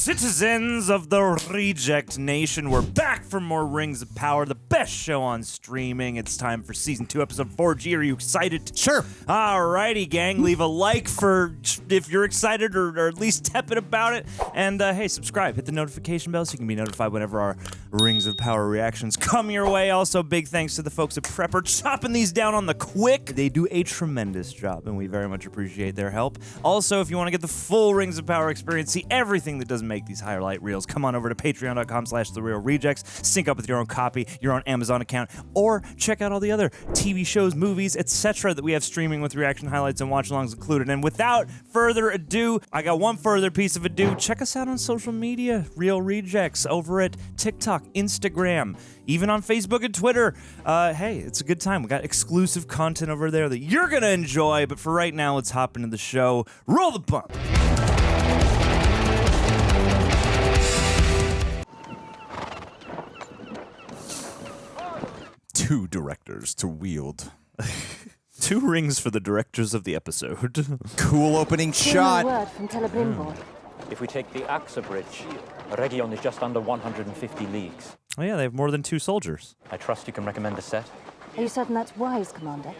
Citizens of the Reject Nation, we're back for more Rings of Power, the best show on streaming. It's time for Season 2, Episode 4G. Are you excited? Sure. Alrighty, gang. Leave a like for if you're excited or at least tepid about it. And hey, subscribe. Hit the notification bell so you can be notified whenever our Rings of Power reactions come your way. Also, big thanks to the folks at Prepper chopping these down on the quick. They do a tremendous job, and we very much appreciate their help. Also, if you want to get the full Rings of Power experience, see everything that doesn't make these highlight reels, come on over to patreon.com/TheRealRejects, sync up with your own copy, your own Amazon account, or check out all the other TV shows, movies, etc. that we have streaming with reaction highlights and watch-alongs included. And without further ado, I got one further piece of ado. Check us out on social media, Real Rejects, over at TikTok, Instagram, even on Facebook and Twitter. Hey, it's a good time. We got exclusive content over there that you're gonna enjoy, but for right now, let's hop into the show. Roll the bump. Two directors to wield. 2 rings for the directors of the episode. Cool opening shot. Word from Celebrimbor. If we take the Axa Bridge, Region is just under 150 leagues. Oh yeah, they have more than 2 soldiers. I trust you can recommend a set. Are you certain that's wise, Commander?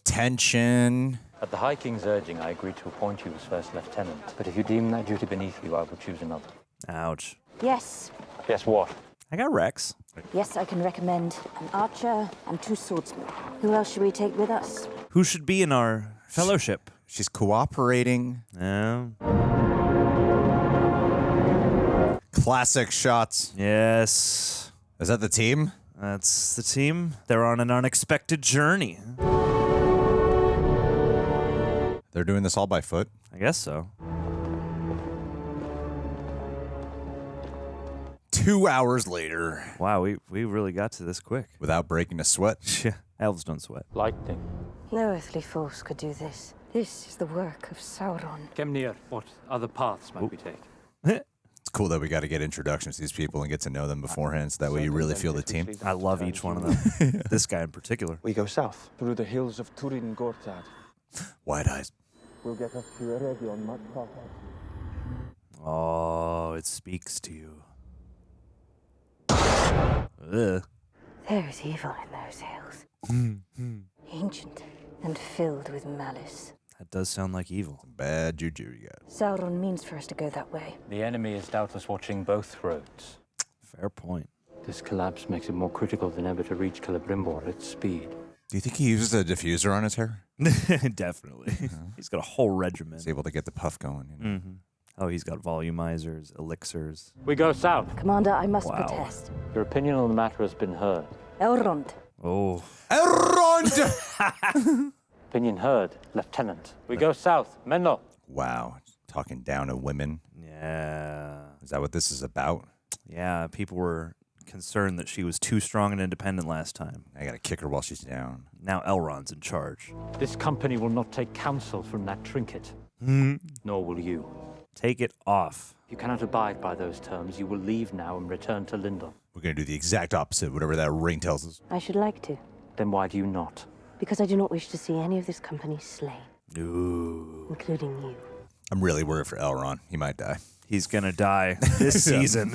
Tension. At the High King's urging, I agreed to appoint you as First Lieutenant. But if you deem that duty beneath you, I will choose another. Ouch. Yes. Guess what? I got Rex. Yes, I can recommend an archer and 2 swordsmen. Who else should we take with us? Who should be in our fellowship? She's cooperating. Yeah. Classic shots. Yes. Is that the team? That's the team. They're on an unexpected journey. They're doing this all by foot. I guess so. 2 hours later. Wow, we really got to this quick. Without breaking a sweat. Yeah, elves don't sweat. Lightning. No earthly force could do this. This is the work of Sauron. Kemnir, what other paths might we take? It's cool that we got to get introductions to these people and get to know them beforehand, so that way you really feel the team. I love each one of them. This guy in particular. We go south, through the hills of Durin Gortad. Wide eyes. We'll get us to a region much farther. Oh, it speaks to you. Ugh. There is evil in those hills. Ancient and filled with malice. That does sound like evil. Bad juju you got. Sauron means for us to go that way. The enemy is doubtless watching both roads. Fair point. This collapse makes it more critical than ever to reach Celebrimbor at speed. Do you think he uses a diffuser on his hair? Definitely. He's got a whole regimen. He's able to get the puff going. You know? Oh, he's got volumizers, elixirs. We go south. Commander, I must Wow. protest. Your opinion on the matter has been heard. Elrond. Oh. Elrond! Opinion heard, Lieutenant. We go south. Menno. Wow. Talking down to women. Yeah. Is that what this is about? Yeah, people were concerned that she was too strong and independent last time. I gotta kick her while she's down. Now Elrond's in charge. This company will not take counsel from that trinket. Nor will you. Take it off. If you cannot abide by those terms, you will leave now and return to Lindon. We're gonna do the exact opposite, whatever that ring tells us. I should like to, Then why do you not? because I do not wish to see any of this company slain, Ooh. including you. I'm really worried for Elrond. He might die. He's gonna die this season.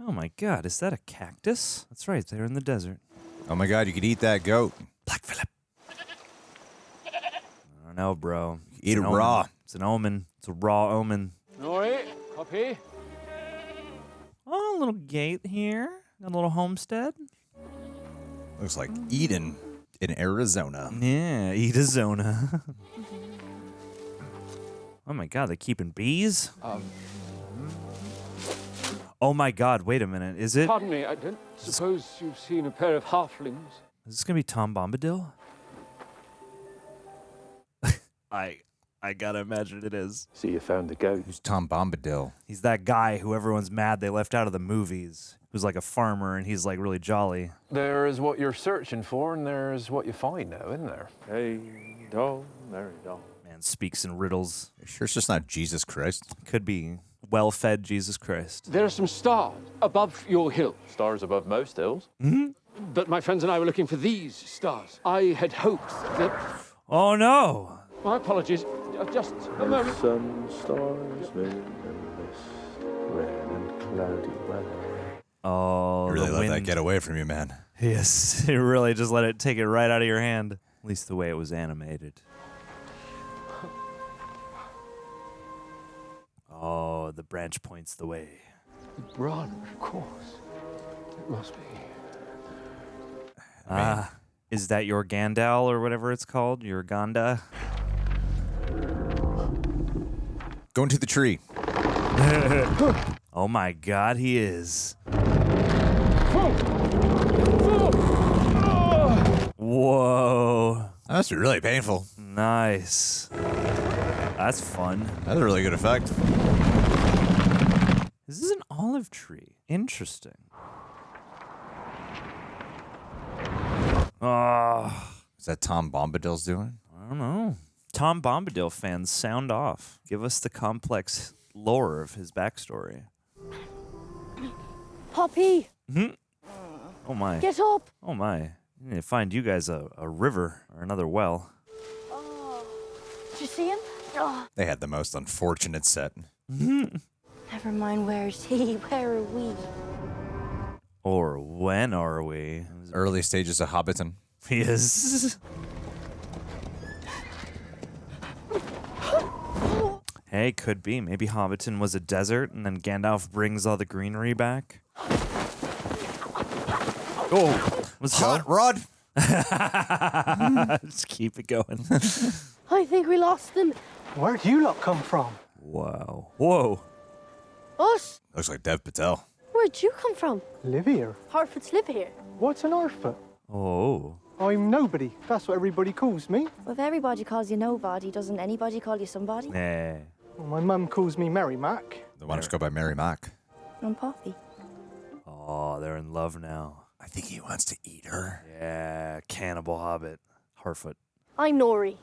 Oh my god, is that a cactus? That's right, they're in the desert. Oh my god, you could eat that goat. Black Phillip. I don't know, bro. Eat It's it an raw. omen. It's an omen. It's a raw omen. Nori, copy. Oh, a little gate here. Got a little homestead. Looks like Eden in Arizona. Yeah, Edazona. Oh my god, they're keeping bees? Oh my god, wait a minute. Is it? Pardon me, I don't suppose you've seen a pair of halflings? Is this gonna be Tom Bombadil? I gotta imagine it is. See, you found the goat. Who's Tom Bombadil? He's that guy who everyone's mad they left out of the movies. Who's like a farmer and he's like really jolly. There is what you're searching for, and there's what you find now, isn't there? Hey, dog, Mary dog. Man speaks in riddles. You sure it's just not Jesus Christ? Could be well-fed Jesus Christ. There are some stars above your hill. Stars above most hills. But my friends and I were looking for these stars. I had hoped that... Oh no! My apologies. Just a moment. Sun, stars, moon, and mist, rain and cloudy weather. Oh, I really the let that wind. get away from you, man. Yes, you really just let it take it right out of your hand. At least the way it was animated. Oh, the branch points the way. Run, of course. It must be. Is that your Gandal or whatever it's called? Your Ganda? Go into the tree. Oh my God, he is. Whoa. That must be really painful. Nice. That's fun. That's a really good effect. This is an olive tree. Interesting. Oh, Is that Tom Bombadil's doing? I don't know. Tom Bombadil fans, sound off. Give us the complex lore of his backstory. Poppy, Oh my. get up. Oh my. I need to find you guys a river or another well. Did you see him? Oh, They had the most unfortunate set. Never mind, where's he? Where are we? Or when are we? Early stages of Hobbiton. Yes. Hey, could be. Maybe Hobbiton was a desert, and then Gandalf brings all the greenery back. Oh, let's go. Hot rod. Just keep it going. I think we lost them. Where'd you lot come from? Wow. Whoa. Us? Looks like Dev Patel. Where'd you come from? Live here. Harfords live here. What's an Orphan? Oh. I'm nobody. That's what everybody calls me. Well, if everybody calls you nobody, doesn't anybody call you somebody? Nah. Well, my mum calls me Mary Mac. The one just go by Mary Mac. I'm Poppy. Oh, they're in love now. I think he wants to eat her. Yeah, cannibal hobbit. Harfoot. I'm Nori.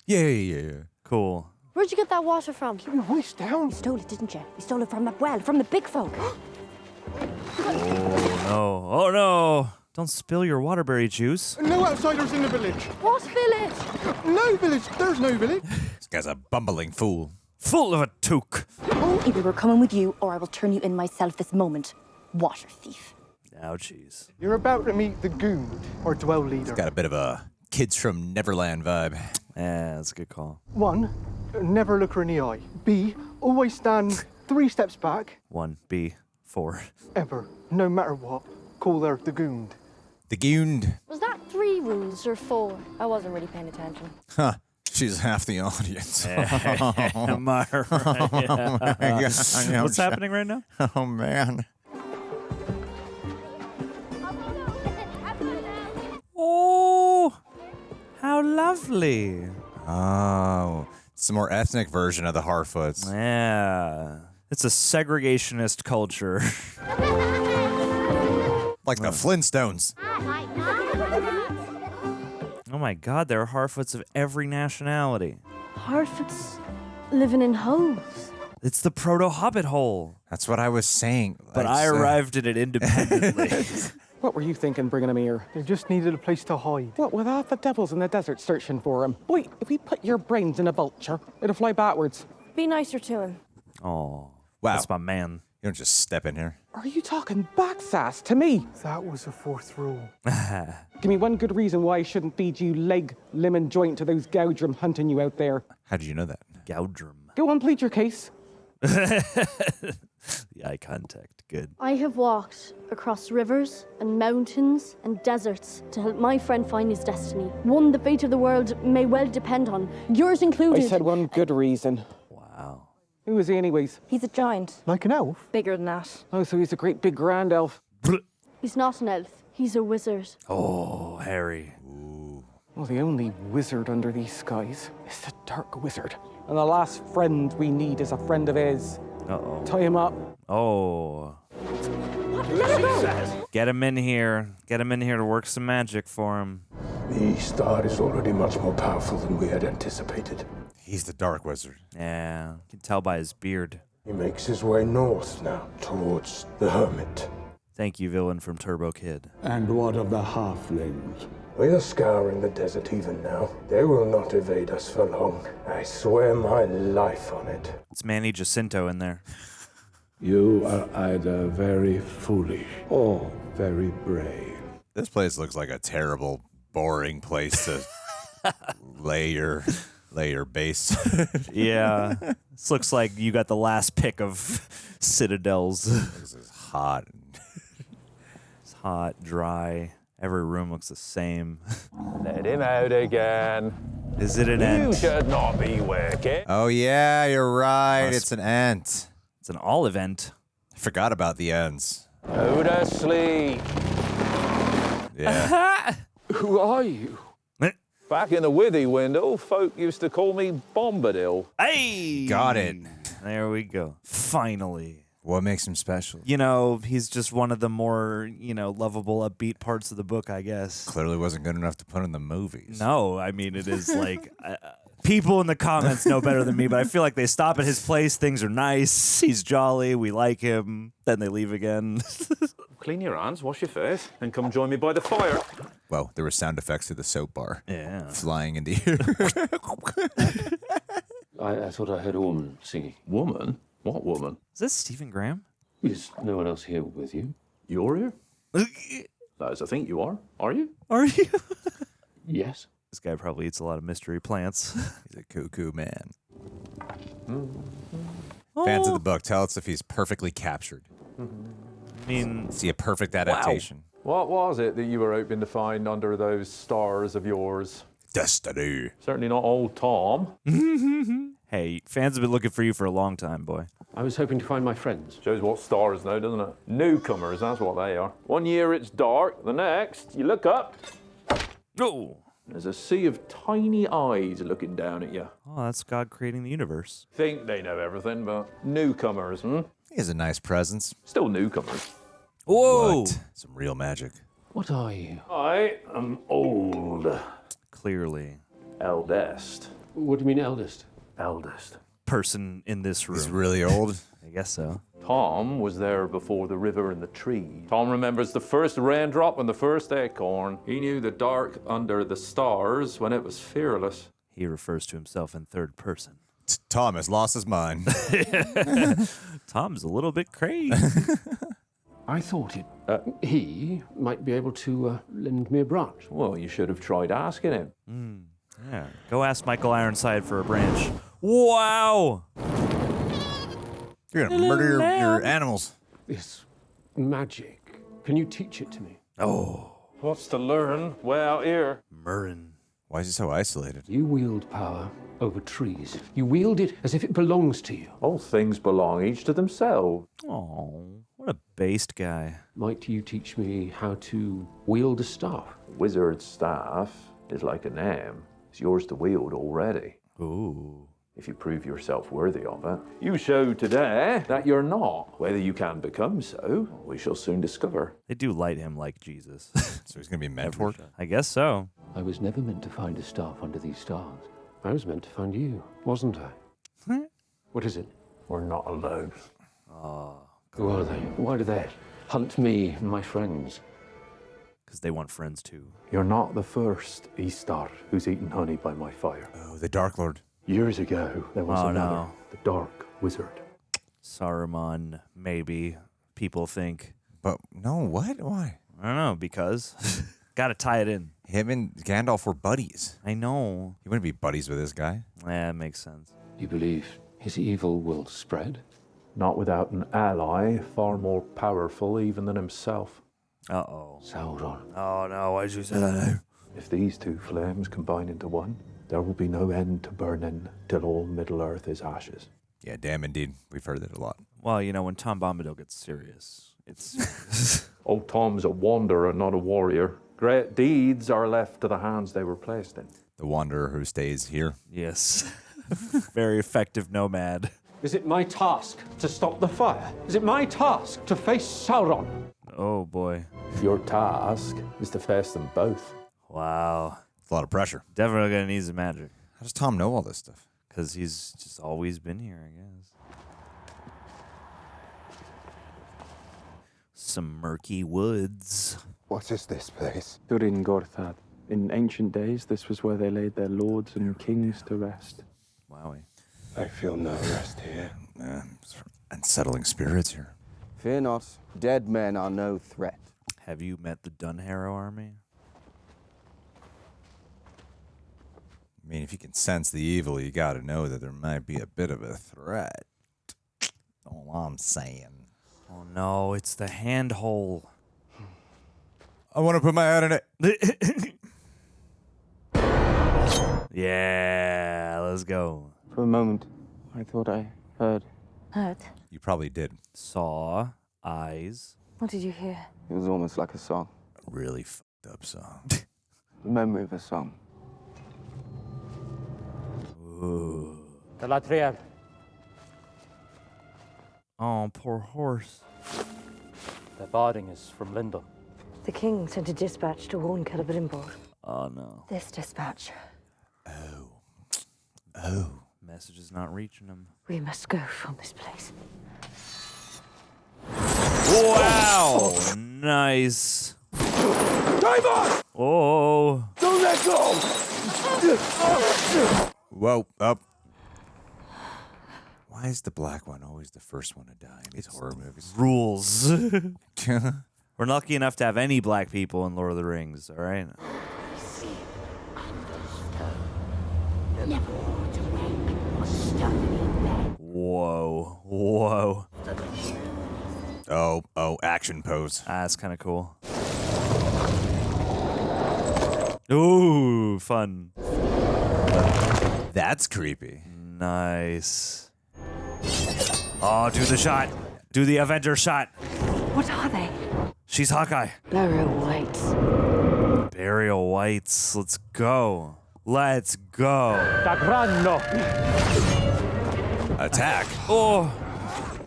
Yeah. Cool. Where'd you get that water from? You whisked down. You stole it, didn't you? You stole it from that well, from the big folk. Oh no. Oh no. Don't spill your waterberry juice. No outsiders in the village. What village? No village. There's no village. This guy's a bumbling fool. Full of a toque. Either we're coming with you, or I will turn you in myself this moment. Water thief. Ouchies. You're about to meet the goon, or dwell leader. Got a bit of a Kids from Neverland vibe. Yeah, that's a good call. 1, never look her in the eye. B, always stand 3 steps back. 1B 4. Ever, no matter what, call her the goon. The Goond. Was that 3 rules or 4? I wasn't really paying attention. Huh. She's half the audience. Am I right? Yeah. What's happening right now? Oh, man. Oh, how lovely. Oh. It's a more ethnic version of the Harfoots. Yeah. It's a segregationist culture. Like the Flintstones. Oh my God, there are Harfoots of every nationality. Harfords living in holes. It's the proto-Hobbit hole. That's what I was saying. But I arrived at it independently. What were you thinking bringing him here? They just needed a place to hide. What, with half the devils in the desert searching for him? Boy, if we put your brains in a vulture, it'll fly backwards. Be nicer to him. Oh, Wow. that's my man. You don't just step in here. Are you talking back sass to me? That was the 4th rule. Give me one good reason why I shouldn't feed you leg, limb and joint to those Gaudrum hunting you out there. How did you know that? Gaudrum. Go on, plead your case. The eye contact. Good. I have walked across rivers and mountains and deserts to help my friend find his destiny. One the fate of the world may well depend on, yours included. I said one good reason. Wow. Who is he anyways? He's a giant. Like an elf? Bigger than that. Oh, so he's a great big grand elf. He's not an elf. He's a wizard. Oh, Harry. Well, the only wizard under these skies is the Dark Wizard. And the last friend we need is a friend of his. Uh-oh. Tie him up. Oh. Get him in here. Get him in here to work some magic for him. The star is already much more powerful than we had anticipated. He's the Dark Wizard. Yeah, you can tell by his beard. He makes his way north now, towards the Hermit. Thank you, villain from Turbo Kid. And what of the halflings? We are scouring the desert even now. They will not evade us for long. I swear my life on it. It's Manny Jacinto in there. You are either very foolish or very brave. This place looks like a terrible, boring place to lay your base. Yeah. This looks like you got the last pick of citadels. This is hot. It's hot, dry. Every room looks the same. Let him out again. Is it an You ent? should not be wicked. Oh yeah, you're right. It's an ent. It's an olive ent. I forgot about the ends. Go to sleep. Yeah. Who are you? Back in the Withy window, folk used to call me Bombadil. Hey! Got it. There we go. Finally. What makes him special? You know, he's just one of the more, lovable, upbeat parts of the book, I guess. Clearly wasn't good enough to put in the movies. No, I mean, it is like... people in the comments know better than me, but I feel like they stop at his place. Things are nice. He's jolly. We like him. Then they leave again. Clean your hands, wash your face, and come join me by the fire. Well, there were sound effects to the soap bar. Yeah. Flying in the air. I thought I heard a woman singing. Woman? What woman? Is this Stephen Graham? Is no one else here with you? You're here? As I think you are you? Are you? Yes. This guy probably eats a lot of mystery plants. He's a cuckoo man. Fans of the book, tell us if he's perfectly captured. I mean... See a perfect adaptation. What was it that you were hoping to find under those stars of yours? Destiny. Certainly not old Tom. Hey, fans have been looking for you for a long time, boy. I was hoping to find my friends. Shows what stars know, doesn't it? Newcomers, that's what they are. One year it's dark, the next, you look up. Oh! There's a sea of tiny eyes looking down at you. Oh, that's God creating the universe. Think they know everything, but newcomers, He has a nice presence. Still newcomers. Whoa! What? Some real magic. What are you? I am old. Clearly. Eldest. What do you mean, eldest? Eldest. Person in this room. He's really old. I guess so. Tom was there before the river and the tree. Tom remembers the first raindrop and the first acorn. He knew the dark under the stars when it was fearless. He refers to himself in third person. Tom has lost his mind. Tom's a little bit crazy. I thought he might be able to lend me a branch. Well, you should have tried asking him. Yeah. Go ask Michael Ironside for a branch. Wow! You're gonna murder your animals. This magic. Can you teach it to me? Oh. What's to learn way out here? Murrin. Why is he so isolated? You wield power over trees. You wield it as if it belongs to you. All things belong each to themselves. Oh, what a based guy. Might you teach me how to wield a staff? Wizard's staff is like a name. It's yours to wield already. Ooh. If you prove yourself worthy of it. You show today that you're not. Whether you can become so, we shall soon discover. They do light him like Jesus. So he's gonna be mentored? I guess so. I was never meant to find a staff under these stars. I was meant to find you, wasn't I? What is it? We're not alone. Who are they? Why do they hunt me and my friends? Because they want friends too. You're not the first Istar who's eaten honey by my fire. Oh, the Dark Lord. Years ago, there was another, the Dark Wizard. Saruman, maybe. People think. But no, what? Why? I don't know, because. Gotta tie it in. Him and Gandalf were buddies. I know. He wouldn't be buddies with this guy. Yeah, it makes sense. You believe his evil will spread? Not without an ally far more powerful even than himself. Uh-oh. Sauron. Oh, no, why'd you say that? If these two flames combine into one, there will be no end to burning till all Middle-earth is ashes. Yeah, damn indeed. We've heard it a lot. Well, when Tom Bombadil gets serious, it's... Old Tom's a wanderer, not a warrior. Great deeds are left to the hands they were placed in. The wanderer who stays here. Yes. Very effective nomad. Is it my task to stop the fire? Is it my task to face Sauron? Oh, boy. Your task is to face them both. Wow. It's a lot of pressure. Definitely gonna need some magic. How does Tom know all this stuff? Because he's just always been here, I guess. Some murky woods. What is this place? Durin Gorthad. In ancient days, this was where they laid their lords and kings to rest. Wowie. I feel no rest here. Unsettling spirits here. Fear not. Dead men are no threat. Have you met the Dunharrow army? I mean, if you can sense the evil, you gotta know that there might be a bit of a threat. All I'm saying. Oh no, it's the handhole. I want to put my head in it. Yeah, let's go. For a moment, I thought I heard. Heard? You probably did. Saw, eyes. What did you hear? It was almost like a song. A really fucked up song. The memory of a song. Ooh. Galadriel. Oh, poor horse. Their barding is from Lindon. The king sent a dispatch to warn Celebrimbor. Oh no. This dispatch. Oh. Message is not reaching him. We must go from this place. Wow! Nice. Dive on! Oh. Don't let go! Whoa, up. Why is the black one always the first one to die in these horror movies? Rules. We're lucky enough to have any black people in Lord of the Rings, all right? Whoa. Whoa. Oh, action pose. That's kind of cool. Ooh, fun. That's creepy. Nice. Oh, do the shot. Do the Avenger shot. What are they? She's Hawkeye. Burial whites. Burial whites. Let's go. Let's go. Attack. Oh.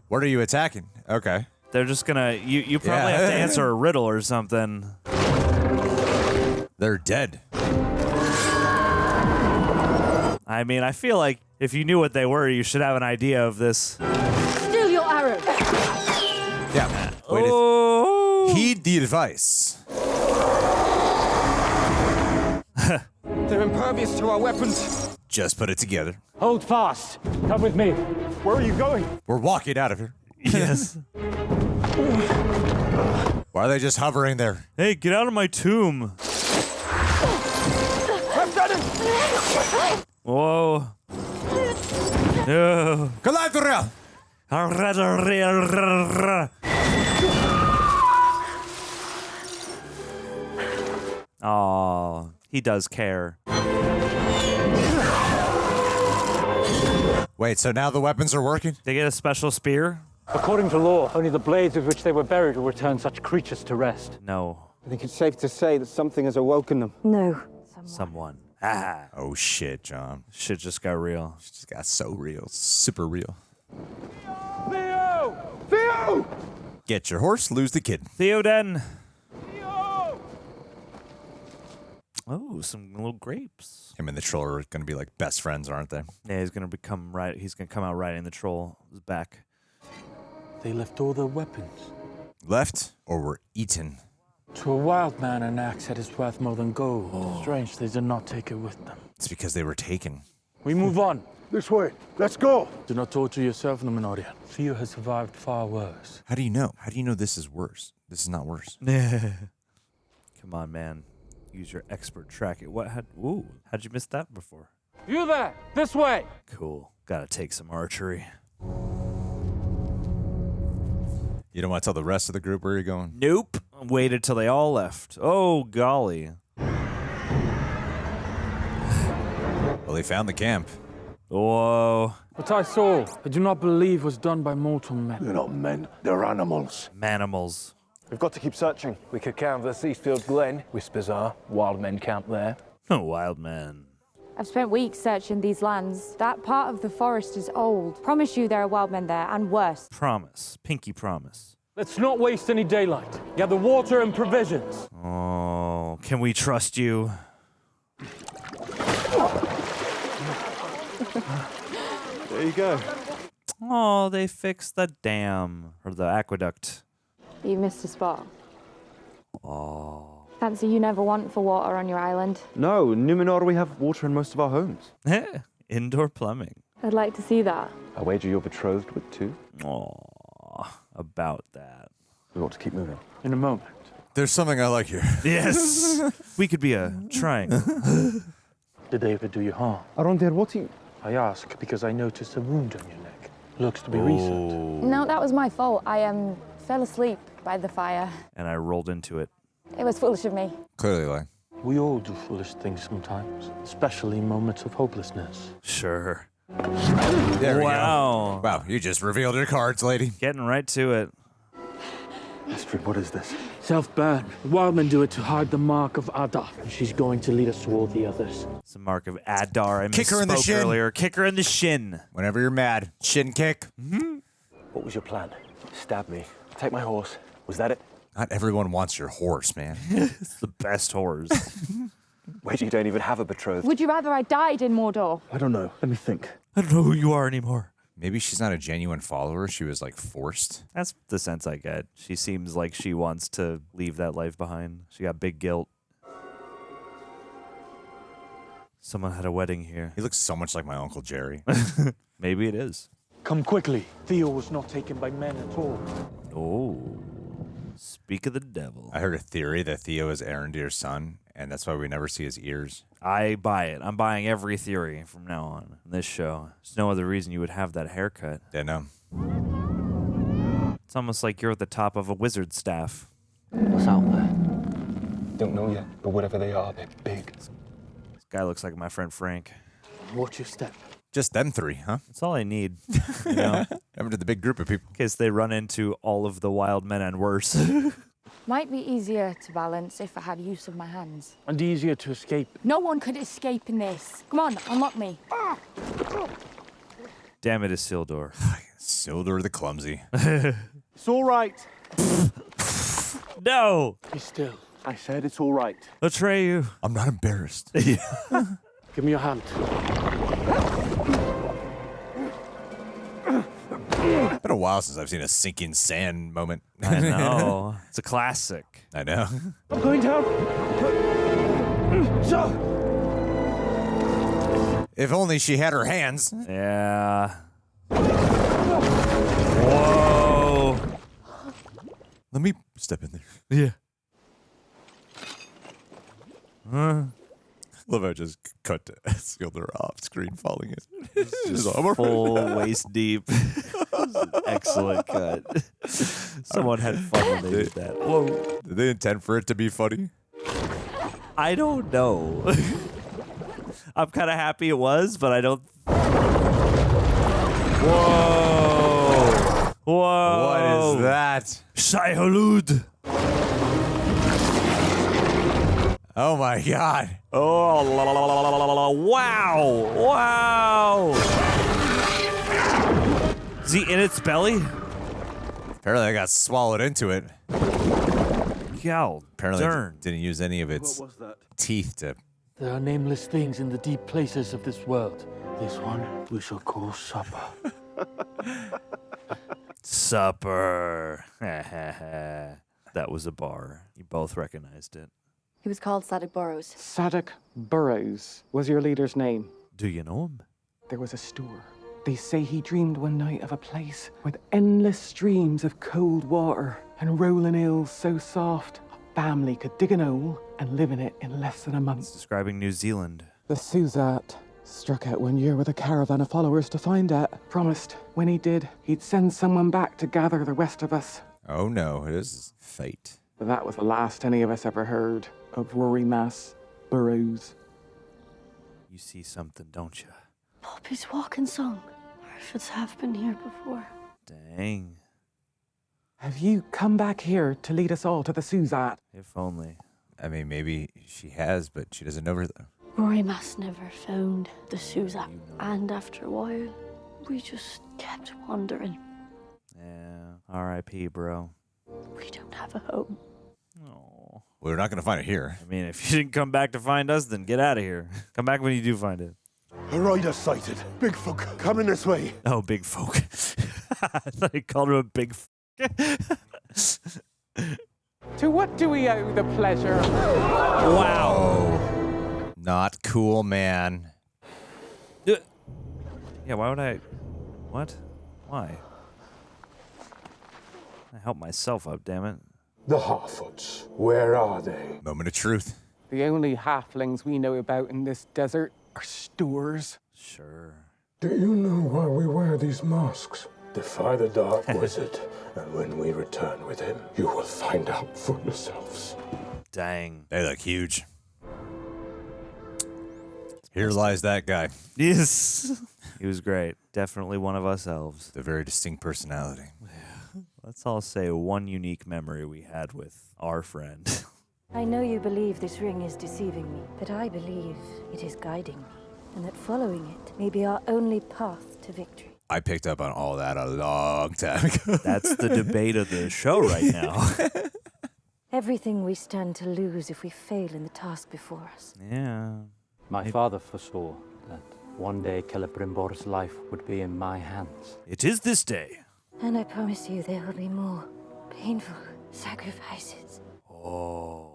What are you attacking? Okay. They're just gonna. You probably have to answer a riddle or something. They're dead. I mean, I feel like if you knew what they were, you should have an idea of this. Still your arrow. Yeah. Wait. Oh. Heed the advice. They're impervious to our weapons. Just put it together. Hold fast. Come with me. Where are you going? We're walking out of here. Yes. Why are they just hovering there? Hey, get out of my tomb. Whoa. No. Galadriel! Oh, he does care. Wait, so now the weapons are working? They get a special spear? According to law, only the blades with which they were buried will return such creatures to rest. No. I think it's safe to say that something has awoken them. No. Someone. Ah. Oh shit, John. Shit just got real. It just got so real. Super real. Theo! Theo! Get your horse, lose the kid. Theoden. Theo! Oh, some little grapes. Him and the troll are gonna be like best friends, aren't they? Yeah, he's gonna come out riding the troll's back. They left all their weapons. Left or were eaten? To a wild man, an axe head is worth more than gold. Strange they did not take it with them. It's because they were taken. We move on. This way. Let's go. Do not torture yourself, Numenorian. Theo has survived far worse. How do you know? How do you know this is worse? This is not worse. Come on, man. Use your expert track it. How'd you miss that before? You there! This way! Cool. Gotta take some archery. You don't want to tell the rest of the group where you're going? Nope. Waited till they all left. Oh, golly. Well, they found the camp. Whoa. What I saw, I do not believe was done by mortal men. They're not men. They're animals. Manimals. We've got to keep searching. We could canvass Eastfield Glen. Whispers are wild men camp there. Oh, wild man. I've spent weeks searching these lands. That part of the forest is old. Promise you there are wild men there, and worse. Promise. Pinky promise. Let's not waste any daylight. Gather water and provisions. Oh, can we trust you? There you go. Oh, they fixed the dam. Or the aqueduct. You missed a spot. Oh. Fancy you never want for water on your island. No, Numenor, we have water in most of our homes. Indoor plumbing. I'd like to see that. I wager you're betrothed with two? Aw, about that. We ought to keep moving. In a moment. There's something I like here. Yes. We could be a triangle. Did they ever do you harm? Arondir, what are you... I ask because I noticed a wound on your neck. Looks to be recent. No, that was my fault. I fell asleep by the fire. And I rolled into it. It was foolish of me. Clearly, like. We all do foolish things sometimes, especially in moments of hopelessness. Sure. There we Wow. go. Wow, you just revealed your cards, lady. Getting right to it. Astrid, what is this? Self-burn. The Wildmen do it to hide the mark of Adar, and she's going to lead us to all the others. It's a mark of Adar. I Kick her in the misspoke shin. earlier. Kick her in the shin. Whenever you're mad, shin kick. What was your plan? Stab me. Take my horse. Was that it? Not everyone wants your horse, man. It's the best horse. Wait, you don't even have a betrothed. Would you rather I died in Mordor? I don't know. Let me think. I don't know who you are anymore. Maybe she's not a genuine follower. She was, like, forced. That's the sense I get. She seems like she wants to leave that life behind. She got big guilt. Someone had a wedding here. He looks so much like my Uncle Jerry. Maybe it is. Come quickly. Theo was not taken by men at all. Oh. Speak of the devil. I heard a theory that Theo is Arondir's son, and that's why we never see his ears. I buy it. I'm buying every theory from now on in this show. There's no other reason you would have that haircut. Yeah, no. It's almost like you're at the top of a wizard's staff. What's out there? Don't know yet, but whatever they are, they're big. This guy looks like my friend Frank. Watch your step. Just them three, huh? That's all I need. You know? Never to the big group of people. In case they run into all of the wild men and worse. Might be easier to balance if I had use of my hands. And easier to escape. No one could escape in this. Come on, unlock me. Damn it, Isildur. Isildur the clumsy. It's all right. No! Be still. I said it's all right. Atreyu. I'm not embarrassed. Give me your hand. It's been a while since I've seen a sinking sand moment. I know. It's a classic. I know. I'm going down. So. If only she had her hands. Yeah. Whoa. Let me step in there. Yeah. Love how I just cut to Isildur off screen falling in. Just full waist deep. Excellent cut. Someone had fun when they did that. Whoa. Did they intend for it to be funny? I don't know. I'm kind of happy it was, but I don't. Whoa. Whoa. What is that? Shai-Hulud. Oh my god. Oh, wow. Wow. Is he in its belly? Apparently I got swallowed into it. Gal, apparently darn. Didn't use any of its teeth to... There are nameless things in the deep places of this world. This one we shall call supper. Supper. That was a bar. You both recognized it. He was called Sadok Burrows. Sadok Burrows was your leader's name. Do you know him? There was a store. They say he dreamed one night of a place with endless streams of cold water and rolling hills so soft a family could dig an hole and live in it in less than a month. It's describing New Zealand. The Suzat struck out one year with a caravan of followers to find it. Promised when he did, he'd send someone back to gather the rest of us. Oh no, it is fate. But that was the last any of us ever heard of Rory Mass Burrows. You see something, don't you? Poppy's walking song. Orphans have been here before. Dang. Have you come back here to lead us all to the Suzat? If only. I mean, maybe she has, but she doesn't know her. Rory Mass never found the Suzat. And after a while, we just kept wandering. Yeah. R.I.P., bro. We don't have a home. Oh. Well, we're not going to find it here. I mean, if you didn't come back to find us, then get out of here. Come back when you do find it. A rider sighted. Big folk coming this way. Oh, big folk. I thought he called him a big folk. To what do we owe the pleasure? Wow. Oh, not cool, man. Yeah, why would I? What? Why? I helped myself up, damn it. The Harfoots, where are they? Moment of truth. The only halflings we know about in this desert are Stoors. Sure. Do you know why we wear these masks? Defy the Dark Wizard, and when we return with him, you will find out for yourselves. Dang. They look huge. Here lies that guy. Yes. He was great. Definitely one of us elves. A very distinct personality. Let's all say one unique memory we had with our friend. I know you believe this ring is deceiving me, but I believe it is guiding me, and that following it may be our only path to victory. I picked up on all that a long time ago. That's the debate of the show right now. Everything we stand to lose if we fail in the task before us. Yeah. My father foresaw that one day Celebrimbor's life would be in my hands. It is this day. And I promise you there will be more painful sacrifices. Oh.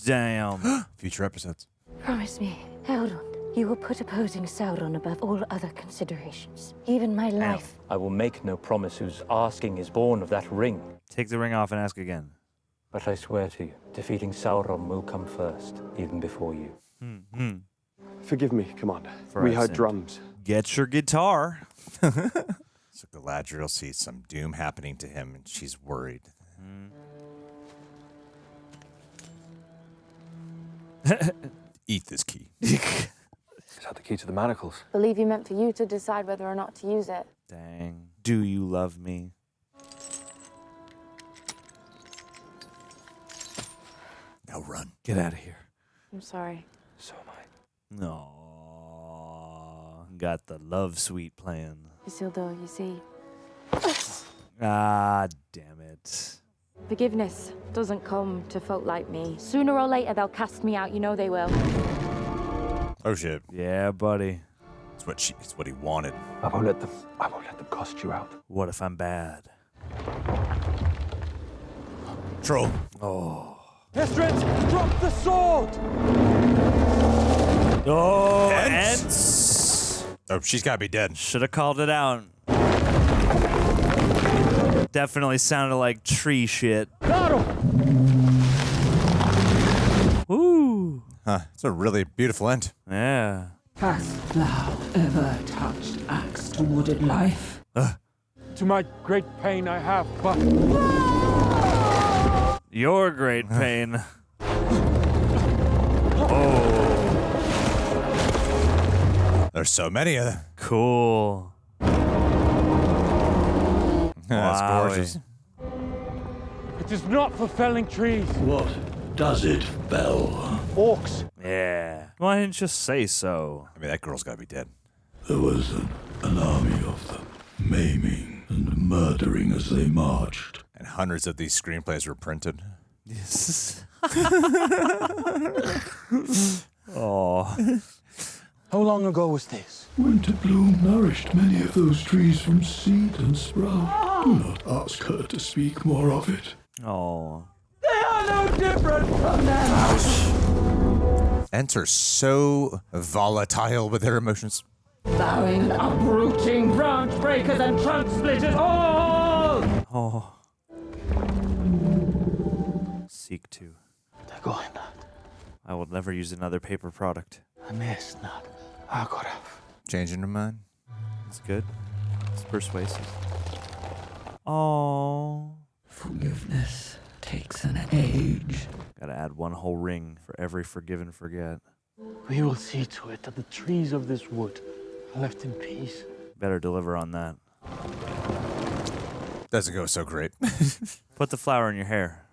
Damn. Future episodes. Promise me, Elrond, you will put opposing Sauron above all other considerations, even my life. I will make no promise whose asking is born of that ring. Take the ring off and ask again. But I swear to you, defeating Sauron will come first, even before you. Forgive me, Commander. For We our heard sin. drums. Get your guitar. So Galadriel sees some doom happening to him, and she's worried. Eat this key. Is that the key to the manacles? Believe he meant for you to decide whether or not to use it. Dang. Do you love me? Now run. Get out of here. I'm sorry. So am I. No. Got the love suite playing. Isildur, you see, Ah, damn it. forgiveness doesn't come to folk like me. Sooner or later, they'll cast me out. You know they will. Oh shit. Yeah, buddy. It's what he wanted. I won't let them cost you out. What if I'm bad? Troll. Oh. Estrad, drop the sword! Oh, Ents. Oh, she's gotta be dead. Should have called it out. Definitely sounded like tree shit. Woo. Huh. It's a really beautiful end. Yeah. Hast thou ever touched axe to wooded life? To my great pain I have, but... Your great pain. Oh. There's so many of them. Cool. That's gorgeous. It is not for felling trees. What does it fell? Orcs. Yeah. Why didn't you just say so? I mean, that girl's gotta be dead. There was an army of them, maiming and murdering as they marched. And hundreds of these screenplays were printed. Yes. Oh. How long ago was this? Winter bloom nourished many of those trees from seed and sprout. Do not ask her to speak more of it. Oh. They are no different from them. Ents are so volatile with their emotions. Vowing uprooting branch breakers and trunk splitters all! Oh. Seek to. They're going. I will never use another paper product. I missed not. I got off. Changing her mind. It's good. It's persuasive. Oh. Forgiveness takes an age. Gotta add one whole ring for every forgive and forget. We will see to it that the trees of this wood are left in peace. Better deliver on that. Doesn't go so great. Put the flower in your hair.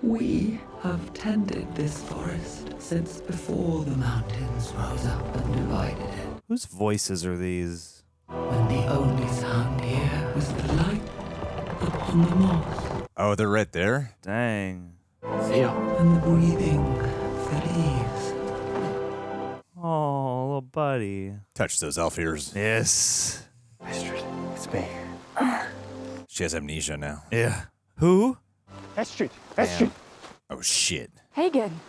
We have tended this forest since before the mountains rose up and divided it. Whose voices are these? When the only sound here was the light upon the moss. Oh, they're right there? Dang. Theo. And the breathing of the leaves. Oh, little buddy. Touch those elf ears. Yes. Estrad, it's me. She has amnesia now. Yeah. Who? Estrid. Oh, shit. Hagen,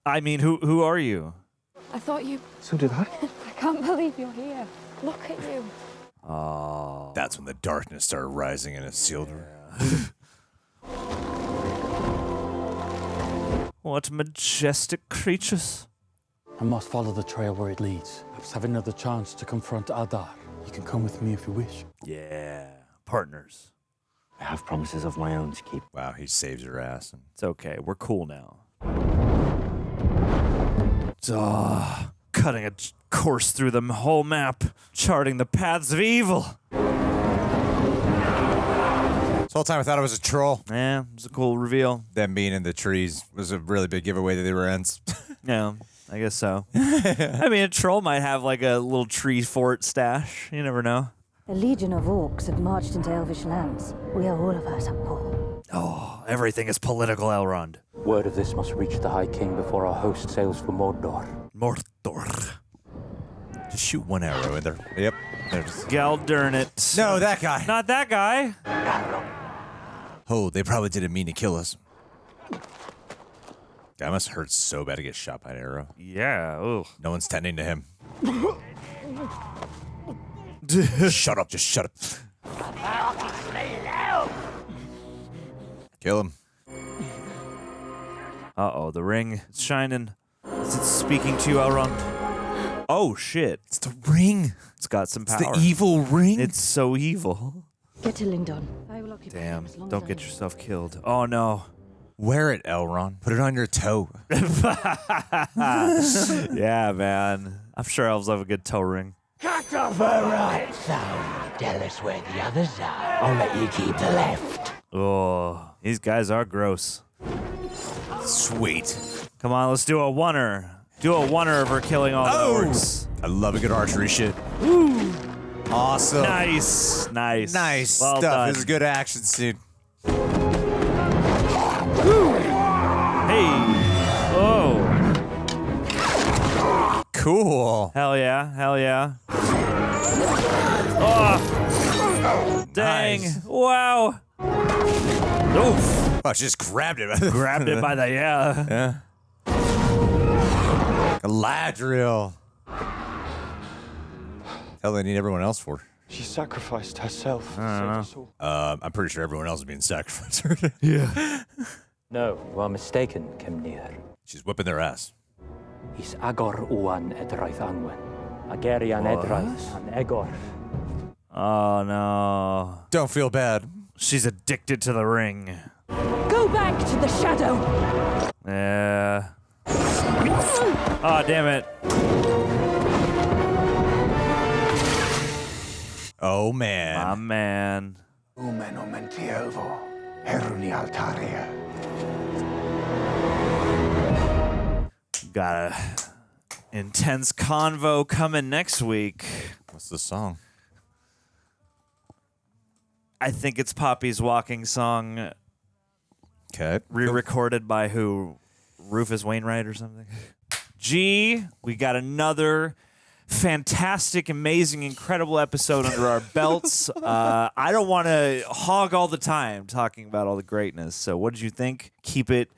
I mean, who are you? I thought you... So did I. I can't believe you're here. Look at you. Oh. That's when the darkness started rising in Isildur. What majestic creatures. I must follow the trail where it leads. Perhaps have another chance to confront Adar. You can come with me if you wish. Yeah. Partners. I have promises of my own to keep. Wow, he saves her ass. It's okay. We're cool now. Cutting a course through the whole map, charting the paths of evil. This whole time I thought it was a troll. Yeah, it was a cool reveal. Them being in the trees was a really big giveaway that they were Ents. Yeah, I guess so. I mean, a troll might have like a little tree fort stash. You never know. A legion of orcs have marched into Elvish lands. We are all of us at war. Oh, everything is political, Elrond. Word of this must reach the High King before our host sails for Mordor. Mordor. Just shoot one arrow in there. Yep. There's... Galdern it. No, that guy. Not that guy. Oh, they probably didn't mean to kill us. That must hurt so bad to get shot by an arrow. Yeah. Ugh. No one's tending to him. Shut up. Just shut up. Kill him. Uh-oh, the ring is shining. Is it speaking to you, Elrond? Oh, shit. It's the ring. It's got some power. It's the evil ring. It's so evil. Get to Lindon. I will occupy Damn, him as long don't as I get live. yourself killed. Oh, no. Wear it, Elrond. Put it on your toe. Yeah, man. I'm sure elves have a good toe ring. Cut off her right thumb. Tell us where the others are. I'll let you keep the left. Oh, these guys are gross. Sweet. Come on, let's do a oneer. Do a oneer of her killing all the orcs. I love a good archery shit. Woo. Awesome. Nice. Nice Well stuff. done. This is good action, dude. Hey. Oh. Cool. Hell yeah. Hell yeah. Oh. Dang. Nice. Wow. Oof. Oh, she just grabbed it. Grabbed it by the, yeah. Galadriel. Hell, they need everyone else for. She sacrificed herself. I don't know. I'm pretty sure everyone else is being sacrificed. Yeah. No, you are mistaken, Kemnir. She's whipping their ass. Is Agor Owain Edraith Angwen. Agerian Edraith and Egor. Oh, no. Don't feel bad. She's addicted to the ring. Go back to the shadow. Yeah. Oh, damn it. Oh, man. My man. Umeno mentievo. Heruni altaria. Got a intense convo coming next week. What's the song? I think it's Poppy's Walking Song. Okay. Re-recorded by who? Rufus Wainwright or something? G, we got another fantastic, amazing, incredible episode under our belts. I don't want to hog all the time talking about all the greatness. So what did you think? Keep it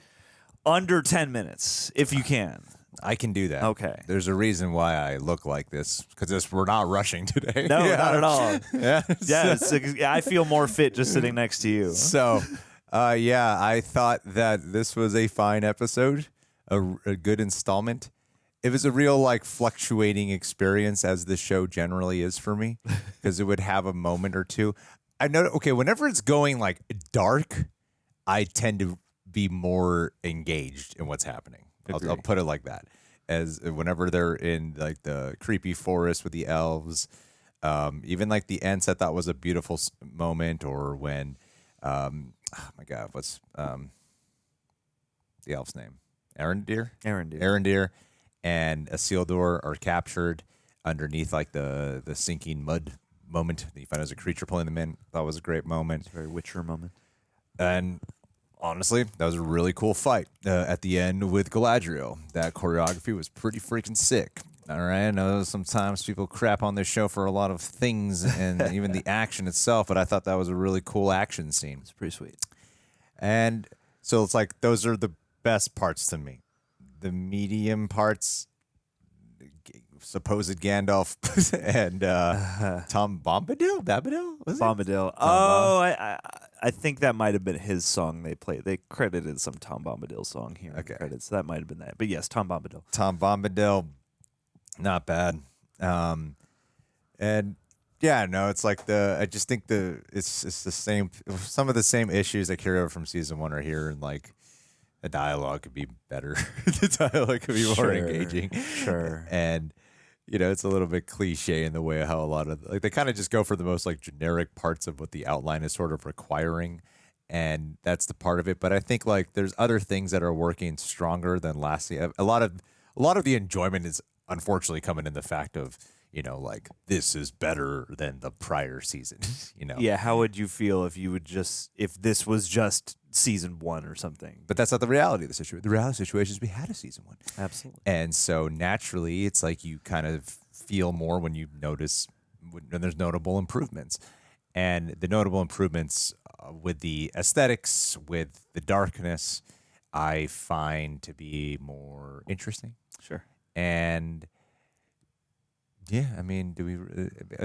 under 10 minutes, if you can. I can do that. Okay. There's a reason why I look like this, because we're not rushing today. No, not at all. Yeah. I feel more fit just sitting next to you. So, yeah, I thought that this was a fine episode, a good installment. It was a real, like, fluctuating experience, as the show generally is for me, because it would have a moment or two. I know, okay, whenever it's going, like, dark, I tend to be more engaged in what's happening. I'll put it like that. As whenever they're in, like, the creepy forest with the elves, even, like, the Ents I thought was a beautiful moment, or when, oh, my God, what's the elf's name? Arondir? Arondir and Isildur are captured underneath, like, the sinking mud moment. You find there's a creature pulling them in. That was a great moment. It's a very Witcher moment. And honestly, that was a really cool fight at the end with Galadriel. That choreography was pretty freaking sick. All right, I know sometimes people crap on this show for a lot of things and even the action itself, but I thought that was a really cool action scene. It's pretty sweet. And so it's like those are the best parts to me. The medium parts, supposed Gandalf and Tom Bombadil? Was it? Bombadil. Oh, I think that might have been his song they played. They credited some Tom Bombadil song here. Okay. Credits. So that might have been that. But yes, Tom Bombadil. Tom Bombadil, not bad. And yeah, no, it's like I just think it's the same. Some of the same issues that carry over from season 1 are here, and like the dialogue could be better. The dialogue could be more engaging. Sure. And it's a little bit cliche in the way how a lot of like they kind of just go for the most like generic parts of what the outline is sort of requiring, and that's the part of it. But I think like there's other things that are working stronger than last year. A lot of the enjoyment is unfortunately coming in the fact of like this is better than the prior season. Yeah. How would you feel if this was just season 1 or something? But that's not the reality of the situation. The reality situation is we had a season 1. Absolutely. And so naturally, it's like you kind of feel more when you notice when there's notable improvements. And the notable improvements with the aesthetics, with the darkness, I find to be more interesting. Sure. And yeah, I mean, do we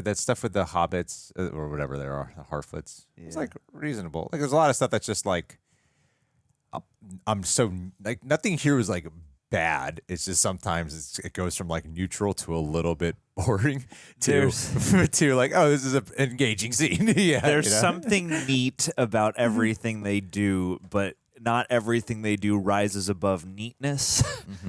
that stuff with the hobbits or whatever there are, the Harfoots? Yeah. It's like reasonable. Like there's a lot of stuff that's just like I'm so like nothing here is like bad. It's just sometimes it goes from like neutral to a little bit boring to like, oh, this is an engaging scene. Yeah, there's something neat about everything they do, but not everything they do rises above neatness,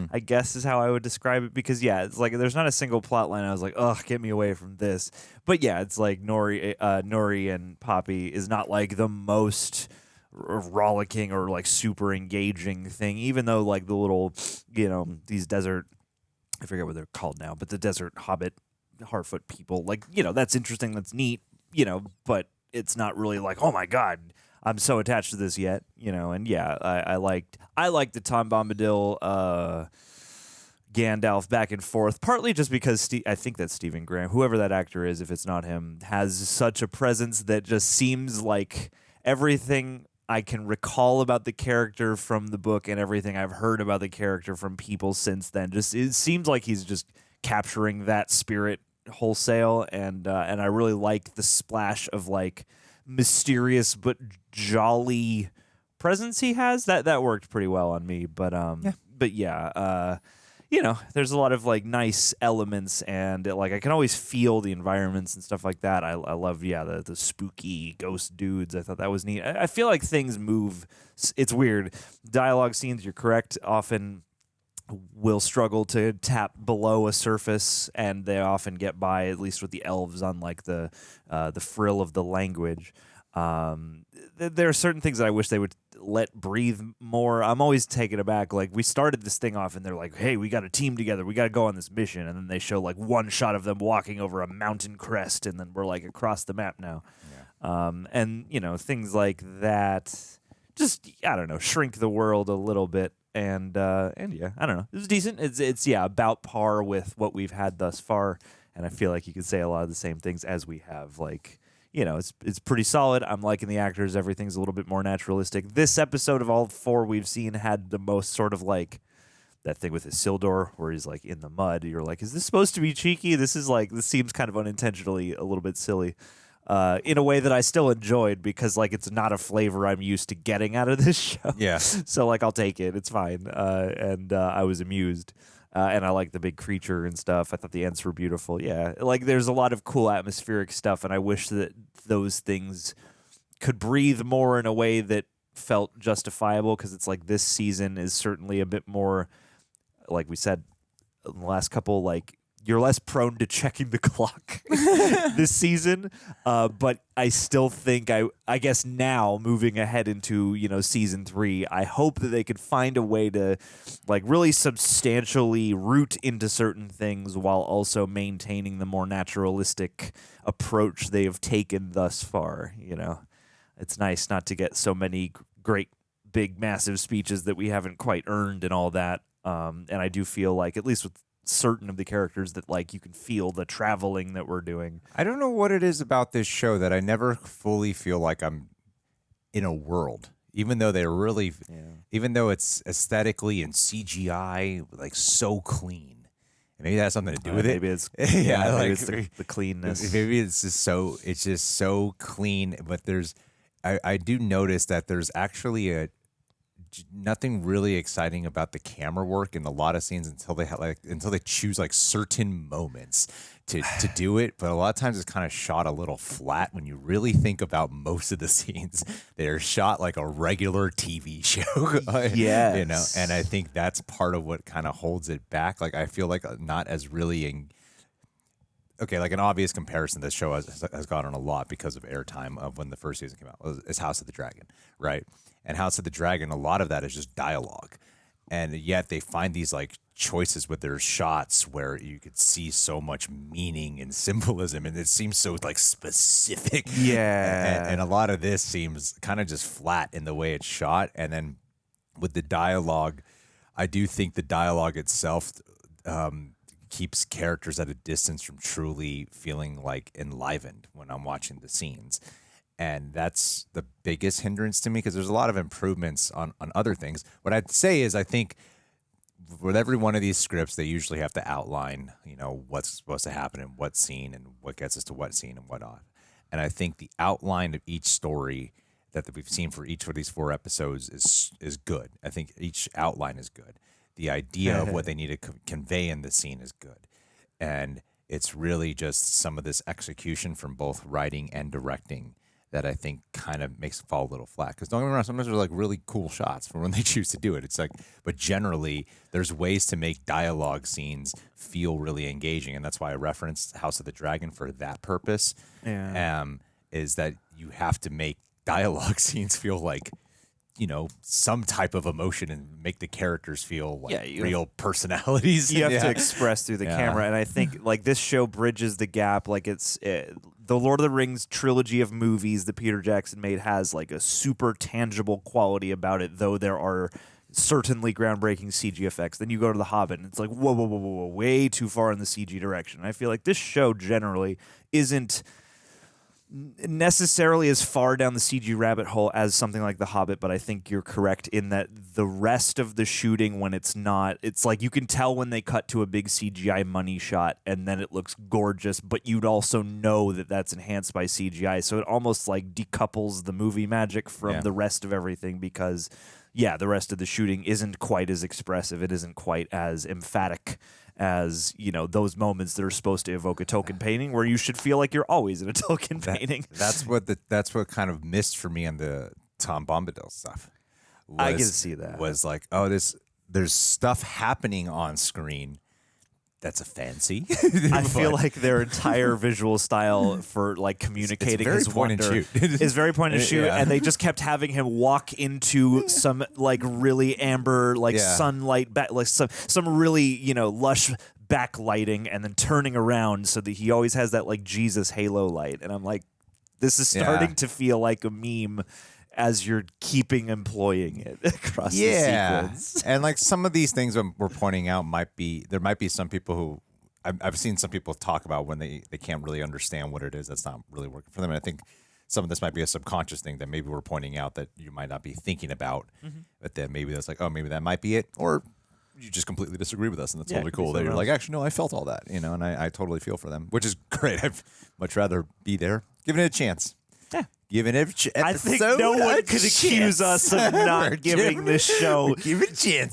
I guess is how I would describe it. Because, yeah, it's like there's not a single plot line I was like, ugh, get me away from this. But, yeah, it's like Nori and Poppy is not like the most rollicking or like super engaging thing, even though like the little, these desert, I forget what they're called now, but the desert hobbit, Harfoot people, like, that's interesting, that's neat, but it's not really like, oh my God, I'm so attached to this yet, and yeah, I liked the Tom Bombadil, Gandalf back and forth, partly just because I think that Stephen Graham, whoever that actor is, if it's not him, has such a presence that just seems like everything I can recall about the character from the book and everything I've heard about the character from people since then. Just it seems like he's just capturing that spirit wholesale, and I really like the splash of like mysterious but jolly presence he has. That worked pretty well on me. But there's a lot of like nice elements, and like I can always feel the environments and stuff like that. I love the spooky ghost dudes. I thought that was neat. I feel like things move. It's weird. Dialogue scenes, you're correct, often will struggle to tap below a surface, and they often get by, at least with the elves, on like the frill of the language. There are certain things that I wish they would let breathe more. I'm always taken aback. Like, we started this thing off and they're like, hey, we got a team together, we got to go on this mission, and then they show like one shot of them walking over a mountain crest, and then we're like across the map now. And things like that just, I don't know, shrink the world a little bit. And yeah, I don't know, it was decent. It's about par with what we've had thus far, and I feel like you could say a lot of the same things as we have. Like, it's pretty solid. I'm liking the actors. Everything's a little bit more naturalistic. This episode of all 4 we've seen had the most sort of like that thing with Isildur where he's like in the mud. You're like, is this supposed to be cheeky? This seems kind of unintentionally a little bit silly. In a way that I still enjoyed, because like it's not a flavor I'm used to getting out of this show. Yeah. So like I'll take it. It's fine. And I was amused. And I like the big creature and stuff. I thought the Ents were beautiful. Yeah. Like there's a lot of cool atmospheric stuff, and I wish that those things could breathe more in a way that felt justifiable, because it's like this season is certainly a bit more, like we said in the last couple, like you're less prone to checking the clock this season, but I still think I guess now moving ahead into season 3, I hope that they could find a way to like really substantially root into certain things while also maintaining the more naturalistic approach they have taken thus far. It's nice not to get so many great big massive speeches that we haven't quite earned and all that. And I do feel like, at least with certain of the characters that like you can feel the traveling that we're doing. I don't know what it is about this show that I never fully feel like I'm in a world, even though they're really, even though it's aesthetically and CGI like so clean. Maybe that has something to do with maybe it. It's maybe like it's the cleanness. Maybe it's just so clean. But I do notice that there's actually nothing really exciting about the camera work in a lot of scenes until they choose like certain moments to do it. But a lot of times it's kind of shot a little flat when you really think about most of the scenes. They're shot like a regular TV show. Yeah, you know, and I think that's part of what kind of holds it back. Like I feel like not as really okay, like an obvious comparison this show has gotten a lot because of airtime of when the first season came out is House of the Dragon, right? And House of the Dragon, a lot of that is just dialogue. And yet they find these like choices with their shots where you could see so much meaning and symbolism, and it seems so like specific. Yeah. And a lot of this seems kind of just flat in the way it's shot. And then with the dialogue, I do think the dialogue itself keeps characters at a distance from truly feeling like enlivened when I'm watching the scenes. And that's the biggest hindrance to me because there's a lot of improvements on other things. What I'd say is I think with every one of these scripts, they usually have to outline, you know, what's supposed to happen in what scene and what gets us to what scene and what not. And I think the outline of each story that we've seen for each of these 4 episodes is good. I think each outline is good. The idea of what they need to convey in the scene is good. And it's really just some of this execution from both writing and directing that I think kind of makes it fall a little flat. Because don't get me wrong, sometimes there's like really cool shots for when they choose to do it. It's like, but generally there's ways to make dialogue scenes feel really engaging. And that's why I referenced House of the Dragon for that purpose. Yeah. Is that you have to make dialogue scenes feel like, you know, some type of emotion and make the characters feel like real personalities. You have to express through the camera. And I think like this show bridges the gap. Like it's the Lord of the Rings trilogy of movies that Peter Jackson made has like a super tangible quality about it, though there are certainly groundbreaking CG effects. Then you go to The Hobbit and it's like, whoa, way too far in the CG direction. And I feel like this show generally isn't necessarily as far down the CG rabbit hole as something like The Hobbit, but I think you're correct in that the rest of the shooting, when it's not, it's like you can tell when they cut to a big CGI money shot and then it looks gorgeous, but you'd also know that that's enhanced by CGI. So it almost like decouples the movie magic from the rest of everything because, the rest of the shooting isn't quite as expressive. It isn't quite as emphatic as, you know, those moments that are supposed to evoke a token painting where you should feel like you're always in a token painting. That's what kind of missed for me on the Tom Bombadil stuff. I can see that. Was like, oh, there's stuff happening on screen that's a fancy. I feel like their entire visual style for like communicating his wonder is very point and shoot, and they just kept having him walk into some like really amber like sunlight back, like some really, you know, lush backlighting, and then turning around so that he always has that like Jesus halo light, and I'm like, this is starting to feel like a meme as you're keeping employing it across the sequence. And like some of these things we're pointing out there might be some people who I've seen some people talk about when they can't really understand what it is that's not really working for them. And I think some of this might be a subconscious thing that maybe we're pointing out that you might not be thinking about, but then maybe that's like, oh, maybe that might be it. Or you just completely disagree with us, and that's totally cool. That you're like, actually, no, I felt all that, you know, and I totally feel for them, which is great. I'd much rather be there. Giving it a chance. Yeah. Giving every I think no one could accuse us of not giving this show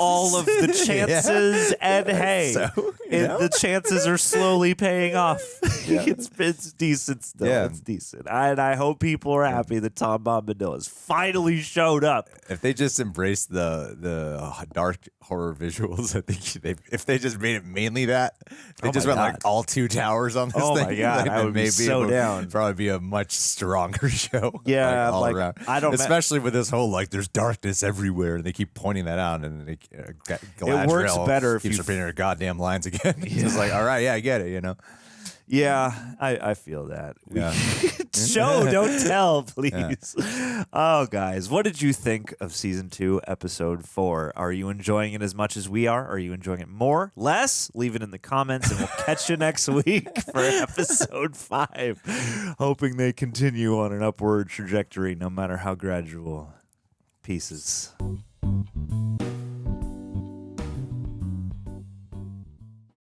all of the chances, and hey, the chances are slowly paying off. It's decent still. It's decent. And I hope people are happy that Tom Bombadil has finally showed up. If they just embraced the dark horror visuals, I think if they just made it mainly that, they just went like all 2 towers on this thing. Oh my God, I would be so down. Probably be a much stronger show. Yeah, all like, around. I don't, especially with this whole like there's darkness everywhere, and they keep pointing that out, and Galadriel it works better if keeps you repeating her goddamn lines again. again. Just like, all right, yeah, I get it, you know. Yeah, I feel that. Yeah. Show, don't tell, please. Oh, guys, what did you think of season 2, episode 4? Are you enjoying it as much as we are? Are you enjoying it more, less? Leave it in the comments, and we'll catch you next week for episode 5. Hoping they continue on an upward trajectory, no matter how gradual. Pieces.